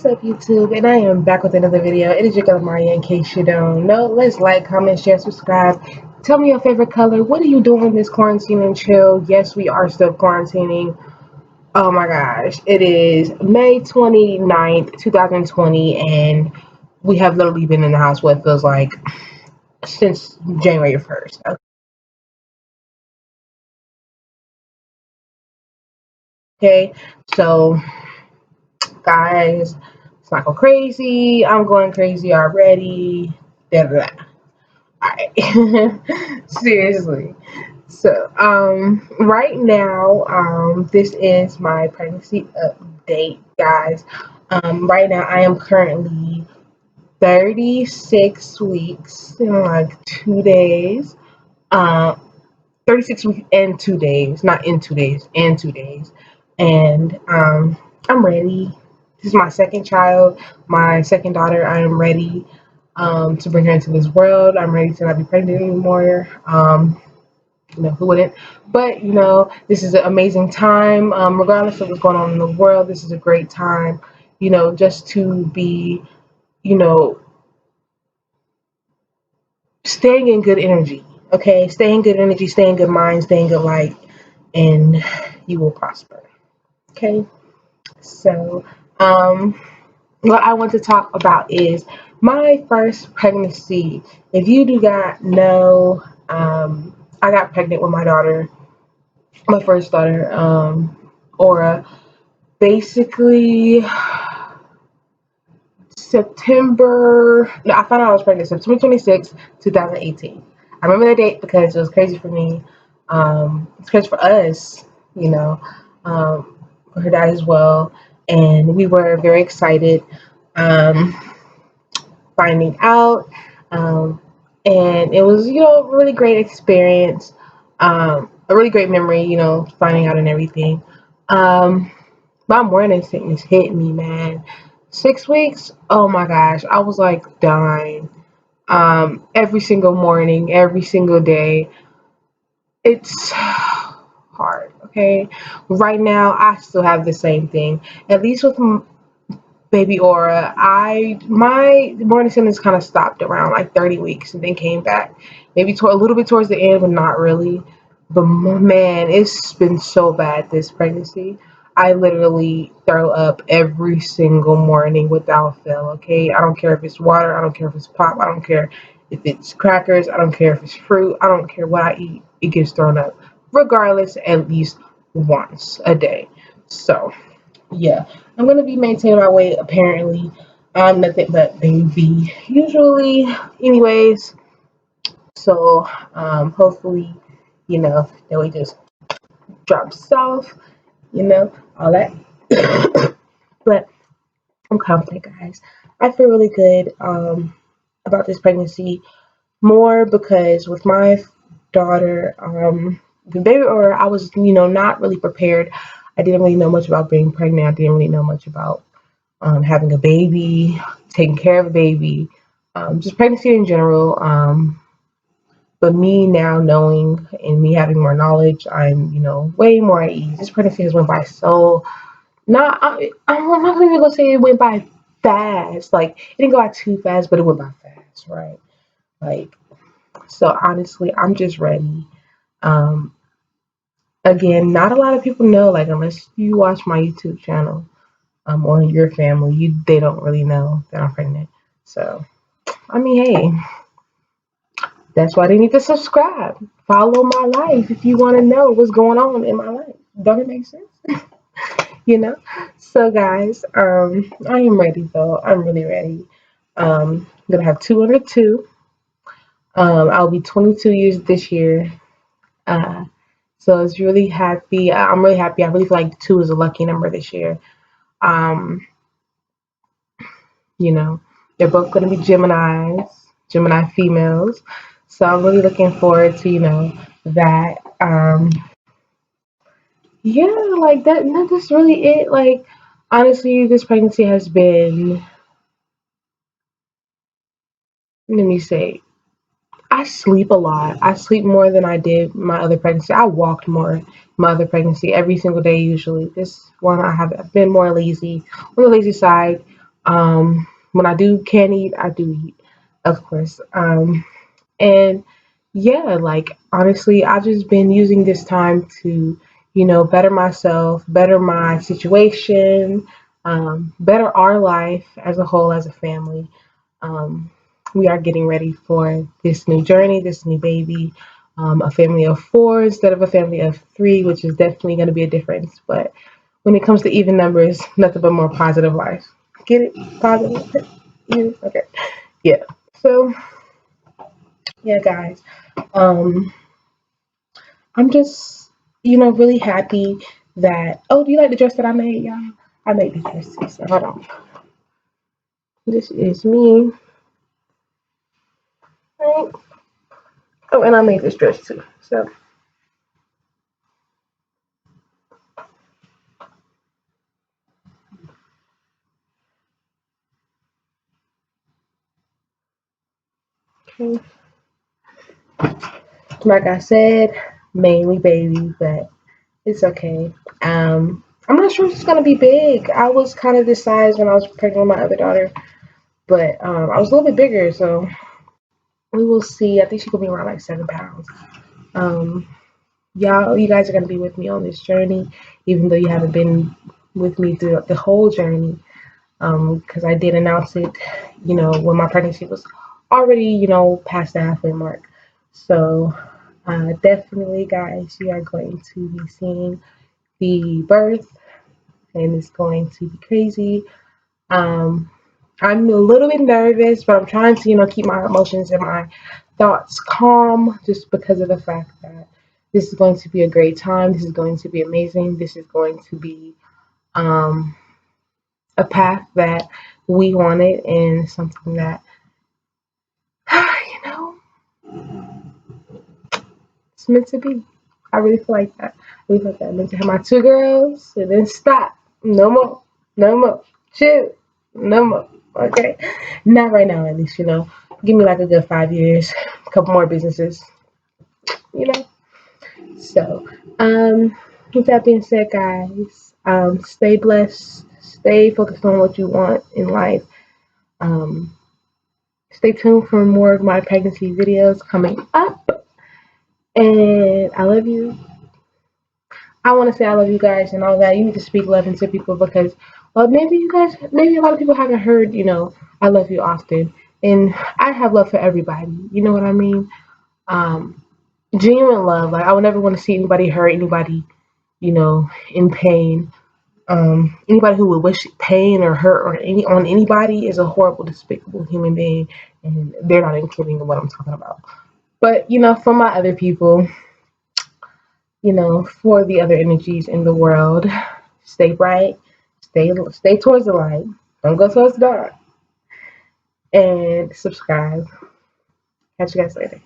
up, YouTube? And I am back with another video. It is your girl Amaria. In case you don't know, let's like, comment, share, subscribe. Tell me your favorite color. What are you doing this quarantine and chill? Yes, we are still quarantining. Oh my gosh. It is May 29th, 2020, and we have literally been in the house what feels like since January 1st. Okay, so guys, it's not go crazy. I'm going crazy already. Da, da, da. Alright. Seriously. So, right now, this is my pregnancy update, guys. Right now, I am currently 36 weeks in like 2 days. Um, 36 weeks and 2 days, not in 2 days, and 2 days. And I'm ready. This is my second child, my second daughter. I am ready to bring her into this world. I'm ready to not be pregnant anymore. Who wouldn't? But this is an amazing time. Regardless of what's going on in the world, this is a great time. Just to be, you know, staying in good energy. Okay, stay in good energy, stay in good mind, stay in good light, and you will prosper. Okay, so what I want to talk about is my first pregnancy. If you do not know, I got pregnant with my daughter, my first daughter, Aura. Basically, September. No, I found out I was pregnant September 26th, 2018. I remember the date because it was crazy for me. It's crazy for us, you know, for her dad as well. And we were very excited um, finding out. Um, and it was, a really great experience, a really great memory, finding out and everything. Um, my morning sickness hit me, man. 6 weeks, oh my gosh, I was like dying. Every single morning, every single day. It's hard, okay? Right now, I still have the same thing. At least with baby Aura, my morning sickness kind of stopped around like 30 weeks and then came back. Maybe a little bit towards the end, but not really. But man, it's been so bad this pregnancy. I literally throw up every single morning without fail, okay? I don't care if it's water, I don't care if it's pop, I don't care if it's crackers, I don't care if it's fruit, I don't care what I eat, it gets thrown up. Regardless, at least once a day. So, yeah, I'm gonna be maintaining my weight apparently. I'm nothing but baby, usually, anyways. So, hopefully, that we just drops off, all that. But I'm confident, guys. I feel really good about this pregnancy, more because with my daughter, the baby, or I was, not really prepared. I didn't really know much about being pregnant. I didn't really know much about having a baby, taking care of a baby, just pregnancy in general. But me now knowing and me having more knowledge, I'm, way more at ease. This pregnancy has went by so not. I'm not even gonna say it went by fast. Like it didn't go by too fast, but it went by fast, right? Like so. Honestly, I'm just ready. Um, Again, not a lot of people know. Like unless you watch my YouTube channel, or your family, they don't really know that I'm pregnant. So I mean, hey, that's why they need to subscribe. Follow my life if you want to know what's going on in my life. Don't it make sense? you know. So guys, I am ready though. I'm really ready. I'm gonna have two under two. I'll be 22 years this year. Uh, so it's really happy. I'm really happy. I really feel like two is a lucky number this year. Um, you know, they're both gonna be Geminis, Gemini females. So I'm really looking forward to that. Yeah, like that. No, that's really it. Like honestly, this pregnancy has been. Let me say, I sleep a lot. I sleep more than I did my other pregnancy. I walked more my other pregnancy every single day usually. This one I've been more lazy, on the lazy side. When I can eat, I do eat, of course. And yeah, like honestly, I've just been using this time to, better myself, better my situation, better our life as a whole, as a family. Um, we are getting ready for this new journey, this new baby, a family of four instead of a family of three, which is definitely going to be a difference. But when it comes to even numbers, nothing but more positive life. Get it? Positive? Yeah. Okay. Yeah. So, yeah, guys. Um, I'm just, really happy that. Oh, do you like the dress that I made, y'all? I made this dress too. So hold on. This is me. Right? Oh, and I made this dress too. So, okay. Like I said, mainly baby, but it's okay. I'm not sure if it's gonna be big. I was kind of this size when I was pregnant with my other daughter, but I was a little bit bigger, so we will see. I think she's gonna be around like 7 pounds. Um, you guys are gonna be with me on this journey, even though you haven't been with me through the whole journey. Because I did announce it, when my pregnancy was already, past the halfway mark. So definitely, guys, you are going to be seeing the birth, and it's going to be crazy. Um, I'm a little bit nervous, but I'm trying to, keep my emotions and my thoughts calm just because of the fact that this is going to be a great time. This is going to be amazing. This is going to be um, a path that we wanted and something that, you know, it's meant to be. I really feel like that. I really feel like that. I'm meant to have my two girls and then stop. No more. No more. Chill. No more. Okay. Not right now, at least, Give me like a good 5 years, a couple more businesses, you know. So, with that being said, guys, stay blessed, stay focused on what you want in life. Um, stay tuned for more of my pregnancy videos coming up. And I love you. I want to say I love you guys and all that. You need to speak love into people because, well, maybe a lot of people haven't heard, I love you often. And I have love for everybody. You know what I mean? Um, Genuine love. Like I would never want to see anybody hurt, anybody, in pain. Anybody who would wish pain or hurt or on anybody is a horrible, despicable human being, and they're not including what I'm talking about. But for my other people, for the other energies in the world, stay bright, stay towards the light. Don't go towards the dark, and subscribe. Catch you guys later.